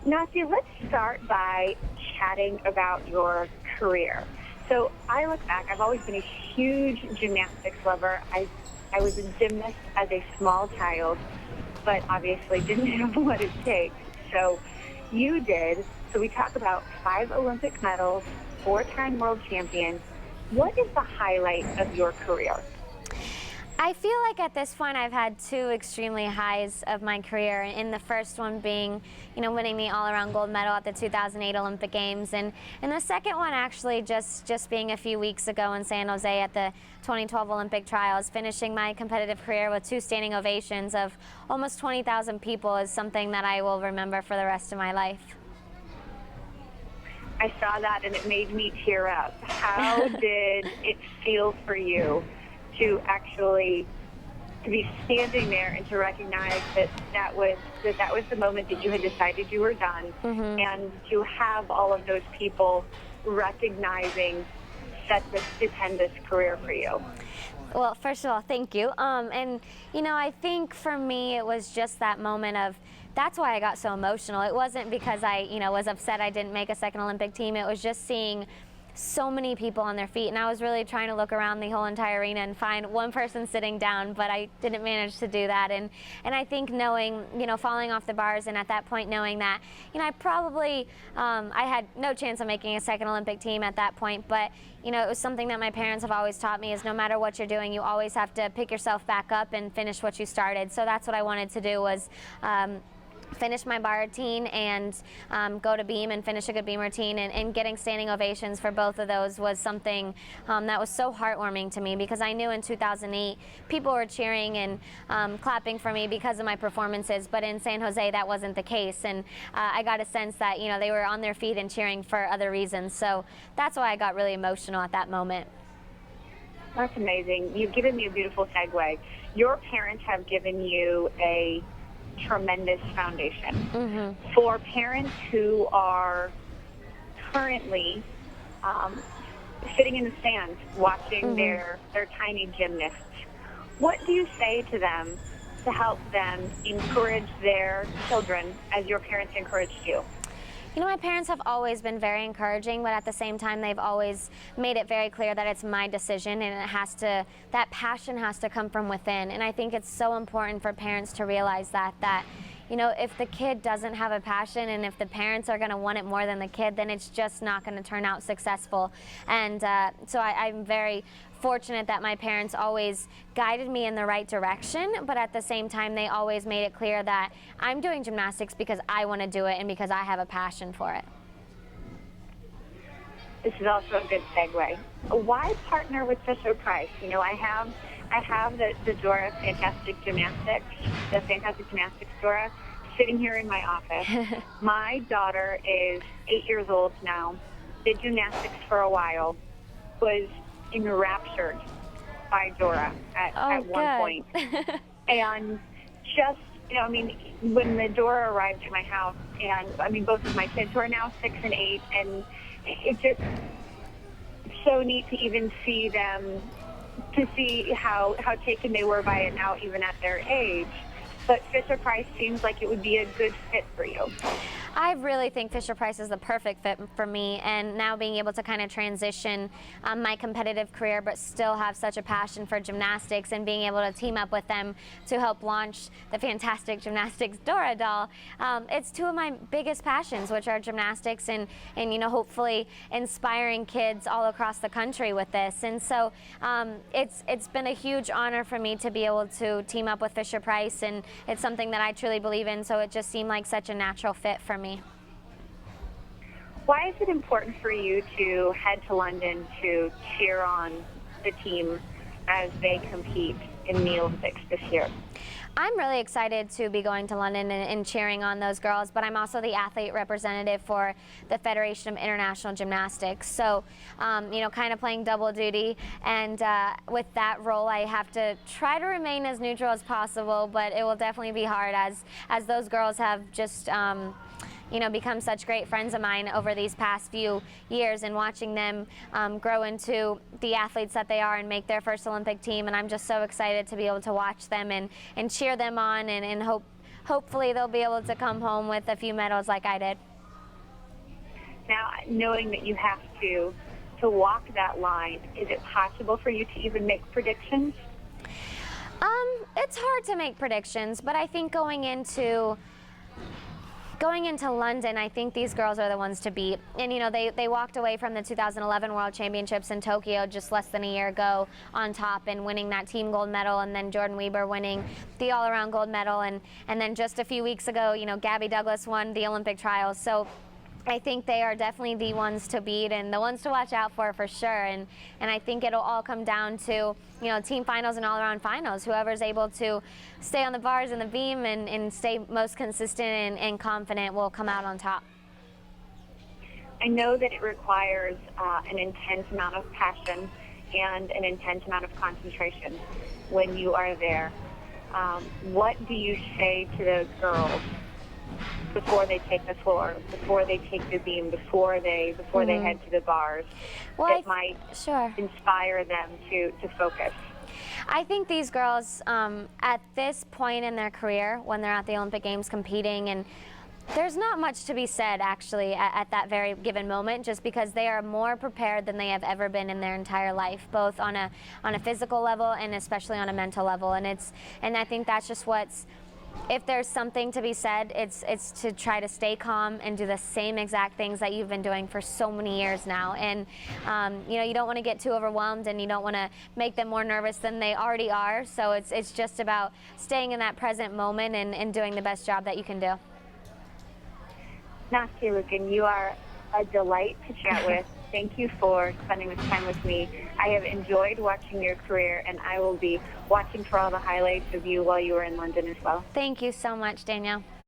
Nastia, let's start by chatting about your career. So I look back, I've always been a huge gymnastics lover. I was a gymnast as a small child, but obviously didn't have what it takes. So you did. So we talk about 5 Olympic medals, 4-time world champion. What is the highlight of your career? I feel like at this point I've had 2 extremely highs of my career, and the first one being, winning the all-around gold medal at the 2008 Olympic Games, and the second one actually just being a few weeks ago in San Jose at the 2012 Olympic trials. Finishing my competitive career with 2 standing ovations of almost 20,000 people is something that I will remember for the rest of my life. I saw that and it made me tear up. How did it feel for you to actually be standing there and to recognize that was the moment that you had decided you were done, and to have all of those people recognizing such a stupendous career for you? Well, first of all, thank you. And I think for me it was just that moment of, that's why I got so emotional. It wasn't because I was upset I didn't make a second Olympic team. It was just seeing so many people on their feet, and I was really trying to look around the whole entire arena and find one person sitting down, but I didn't manage to do that. And I think knowing, falling off the bars, and at that point knowing that, I probably, I had no chance of making a second Olympic team at that point, but it was something that my parents have always taught me, is no matter what you're doing, you always have to pick yourself back up and finish what you started. So that's what I wanted to do, was finish my bar routine and go to beam and finish a good beam routine, and getting standing ovations for both of those was something that was so heartwarming to me, because I knew in 2008 people were cheering and clapping for me because of my performances, but in San Jose that wasn't the case, and I got a sense that they were on their feet and cheering for other reasons. So that's why I got really emotional at that moment. That's amazing. You've given me a beautiful segue. Your parents have given you a tremendous foundation. For parents who are currently sitting in the stands watching their tiny gymnasts, what do you say to them to help them encourage their children as your parents encouraged you? My parents have always been very encouraging, but at the same time, they've always made it very clear that it's my decision, and that passion has to come from within. And I think it's so important for parents to realize that if the kid doesn't have a passion, and if the parents are going to want it more than the kid, then it's just not going to turn out successful. And so I'm very fortunate that my parents always guided me in the right direction, but at the same time they always made it clear that I'm doing gymnastics because I want to do it and because I have a passion for it. This is also a good segue. Why partner with Fisher-Price? I have the Dora Fantastic Gymnastics, the Fantastic Gymnastics Dora, sitting here in my office. My daughter is 8 years old now, did gymnastics for a while, was enraptured by Dora at one point. And just, when the Dora arrived at my house, and both of my kids who are now 6 and 8, and it's just so neat to even see them, to see how taken they were by it now, even at their age. But Fisher-Price seems like it would be a good fit for you. I really think Fisher-Price is the perfect fit for me, and now being able to kind of transition my competitive career but still have such a passion for gymnastics, and being able to team up with them to help launch the Fantastic Gymnastics Dora doll. It's 2 of my biggest passions, which are gymnastics and hopefully inspiring kids all across the country with this. And so it's been a huge honor for me to be able to team up with Fisher-Price, and it's something that I truly believe in, so it just seemed like such a natural fit for me. Why is it important for you to head to London to cheer on the team as they compete in the Olympics this year? I'm really excited to be going to London and cheering on those girls, but I'm also the athlete representative for the Federation of International Gymnastics. So, kind of playing double duty, and with that role I have to try to remain as neutral as possible, but it will definitely be hard as those girls have just become such great friends of mine over these past few years, and watching them grow into the athletes that they are and make their first Olympic team. And I'm just so excited to be able to watch them and cheer them on, and hope hopefully they'll be able to come home with a few medals like I did. Now, knowing that you have to walk that line, is it possible for you to even make predictions? It's hard to make predictions, but I think going into London, I think these girls are the ones to beat. And you know, they walked away from the 2011 World Championships in Tokyo just less than a year ago on top and winning that team gold medal, and then Jordan Weber winning the all-around gold medal, and then just a few weeks ago, you know, Gabby Douglas won the Olympic trials. So I think they are definitely the ones to beat and the ones to watch out for sure. And I think it'll all come down to, you know, team finals and all-around finals. Whoever's able to stay on the bars and the beam and stay most consistent and confident will come out on top. I know that it requires an intense amount of passion and an intense amount of concentration when you are there. What do you say to those girls before they take the floor, before they take the beam, before they head to the bars, that might inspire them to focus? I think these girls, at this point in their career, when they're at the Olympic Games competing, and there's not much to be said actually at that very given moment, just because they are more prepared than they have ever been in their entire life, both on a physical level and especially on a mental level. And I think that's just what's, if there's something to be said, it's to try to stay calm and do the same exact things that you've been doing for so many years now. And you know, you don't want to get too overwhelmed, and you don't want to make them more nervous than they already are. So it's just about staying in that present moment and doing the best job that you can do. Nastia Liukin, you are a delight to chat with. Thank you for spending this time with me. I have enjoyed watching your career, and I will be watching for all the highlights of you while you were in London as well. Thank you so much, Danielle.